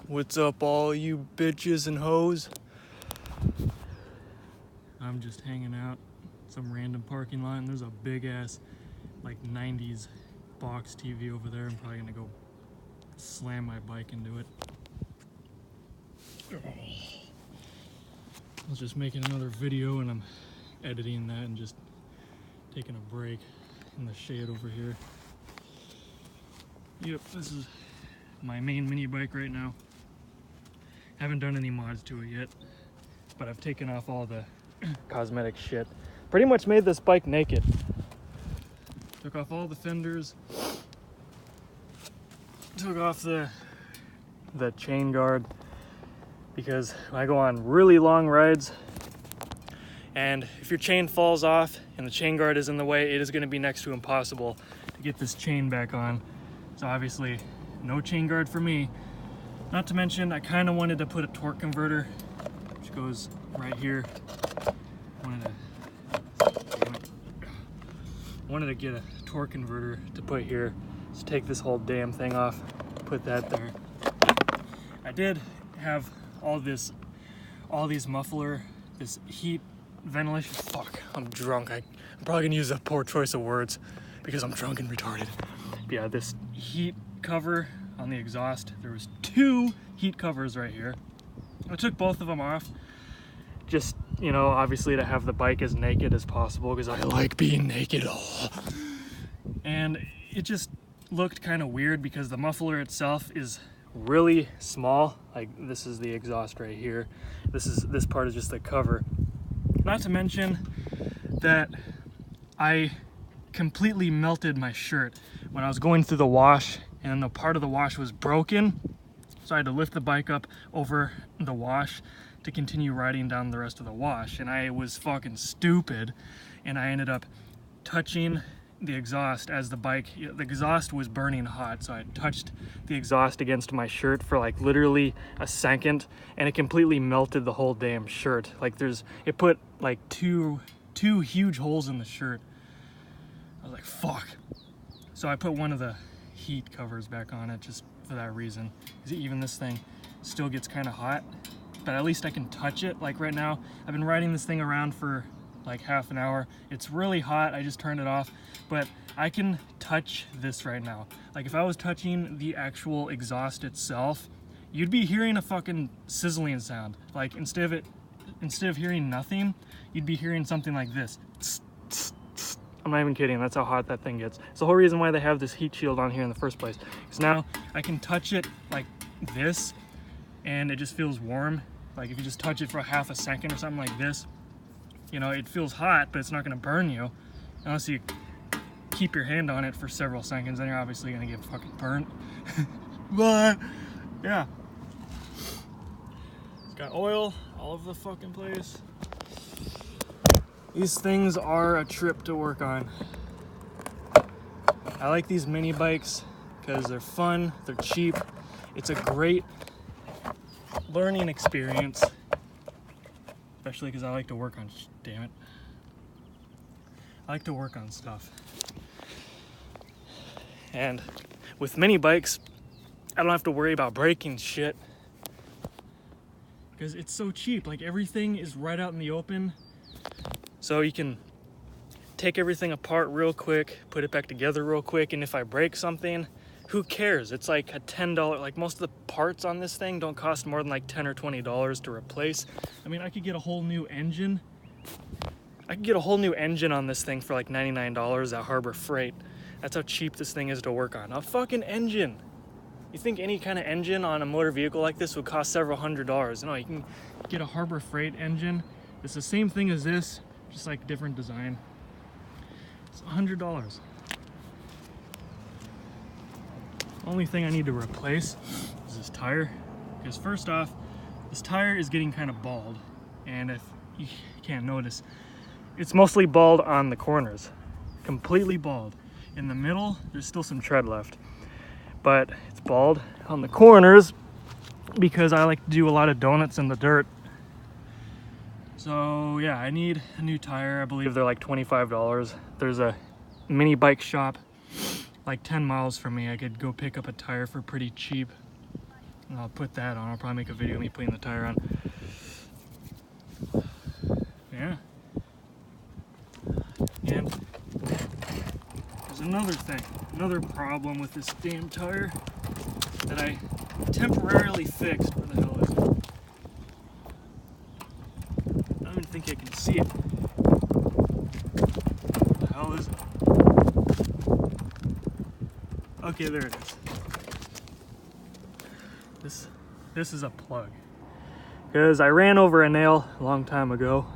What's up, all you bitches and hoes? I'm just hanging out some random parking lot, and there's a big ass like 90s box TV over there. I'm probably gonna go slam my bike into it. I was just making another video and I'm editing that and just taking a break in the shade over here. Yep, this is my main mini bike right now. Haven't done any mods to it yet, but I've taken off all the cosmetic shit. Pretty much made this bike naked. Took off all the fenders. Took off the chain guard because I go on really long rides, and if your chain falls off and the chain guard is in the way, it is going to be next to impossible to get this chain back on. So obviously no chain guard for me. Not to mention, I kind of wanted to put a torque converter, which goes right here. Wanted to get a torque converter to put here. Just take this whole damn thing off, put that there. I did have all these muffler, this heat ventilation. Fuck, I'm drunk. I'm probably gonna use a poor choice of words because I'm drunk and retarded. But yeah, this heat cover on the exhaust. There was 2 heat covers right here. I took both of them off, just, you know, obviously to have the bike as naked as possible because I like being naked. And it just looked kind of weird because the muffler itself is really small. Like, this is the exhaust right here. This part is just the cover. Not to mention that I completely melted my shirt when I was going through the wash, and the part of the wash was broken, so I had to lift the bike up over the wash to continue riding down the rest of the wash. And I was fucking stupid, and I ended up touching the exhaust as the exhaust was burning hot, so I touched the exhaust against my shirt for like literally a second, and it completely melted the whole damn shirt. Like, it put like two huge holes in the shirt. I was like, fuck. So I put one of the heat covers back on it just for that reason. Because even this thing still gets kind of hot, but at least I can touch it. Like right now, I've been riding this thing around for like half an hour. It's really hot. I just turned it off, but I can touch this right now. Like, if I was touching the actual exhaust itself, you'd be hearing a fucking sizzling sound. Like, instead of hearing nothing, you'd be hearing something like this. I'm not even kidding, that's how hot that thing gets. It's the whole reason why they have this heat shield on here in the first place. Because now I can touch it like this, and it just feels warm. Like, if you just touch it for half a second or something like this, you know, it feels hot, but it's not gonna burn you. Unless you keep your hand on it for several seconds, then you're obviously gonna get fucking burnt. But, yeah. It's got oil all over the fucking place. These things are a trip to work on. I like these mini bikes because they're fun, they're cheap. It's a great learning experience, especially because I like to work on, damn it. I like to work on stuff. And with mini bikes, I don't have to worry about breaking shit because it's so cheap. Like, everything is right out in the open. So you can take everything apart real quick, put it back together real quick, and if I break something, who cares? It's like a $10, like most of the parts on this thing don't cost more than like $10 or $20 to replace. I mean, I could get a whole new engine. I could get a whole new engine on this thing for like $99 at Harbor Freight. That's how cheap this thing is to work on. A fucking engine. You think any kind of engine on a motor vehicle like this would cost several $100s? No, you can get a Harbor Freight engine. It's the same thing as this, just like different design. It's $100. Only thing I need to replace is this tire, because first off, this tire is getting kind of bald, and if you can't notice, it's mostly bald on the corners, completely bald. In the middle, there's still some tread left, but it's bald on the corners because I like to do a lot of donuts in the dirt. So yeah, I need a new tire. I believe they're like $25. There's a mini bike shop like 10 miles from me. I could go pick up a tire for pretty cheap. And I'll put that on. I'll probably make a video of me putting the tire on. Yeah. And there's another thing, another problem with this damn tire that I temporarily fixed. Where the hell is it? I don't even think I can see it. Where the hell is it? Okay, there it is. This is a plug. Because I ran over a nail a long time ago,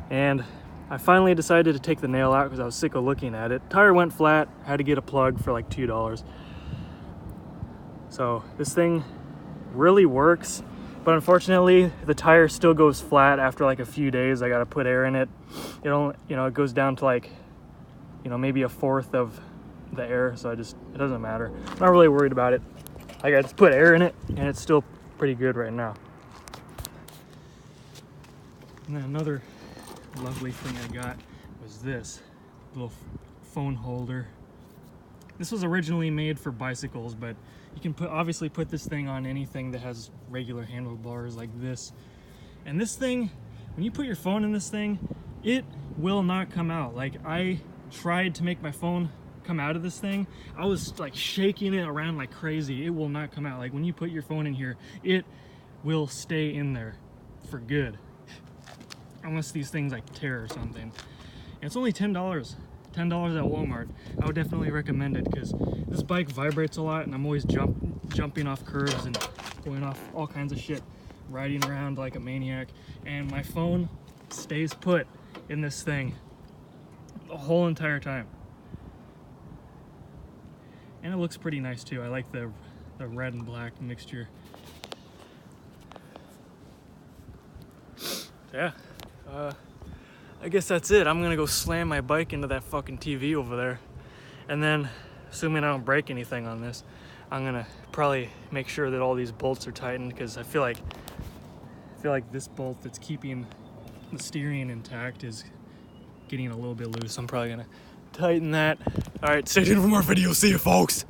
and I finally decided to take the nail out because I was sick of looking at it. Tire went flat, had to get a plug for like $2. So this thing really works, but unfortunately the tire still goes flat after like a few days. I gotta put air in it. It goes down to like, maybe a fourth of the air, so it doesn't matter. I'm not really worried about it. I got to put air in it, and it's still pretty good right now. And then another lovely thing I got was this little phone holder. This was originally made for bicycles, but you can obviously put this thing on anything that has regular handlebars like this. And this thing, when you put your phone in this thing, it will not come out. Like, I tried to make my phone come out of this thing. I was like shaking it around like crazy. It will not come out. Like, when you put your phone in here, it will stay in there for good. Unless these things like tear or something. And it's only $10 at Walmart. I would definitely recommend it because this bike vibrates a lot, and I'm always jumping off curves and going off all kinds of shit, riding around like a maniac, and my phone stays put in this thing the whole entire time. And it looks pretty nice too. I like the red and black mixture. Yeah. I guess that's it. I'm gonna go slam my bike into that fucking TV over there, and then, assuming I don't break anything on this, I'm gonna probably make sure that all these bolts are tightened, because I feel like this bolt that's keeping the steering intact is getting a little bit loose. I'm probably gonna tighten that. All right, stay tuned for more videos. See you, folks.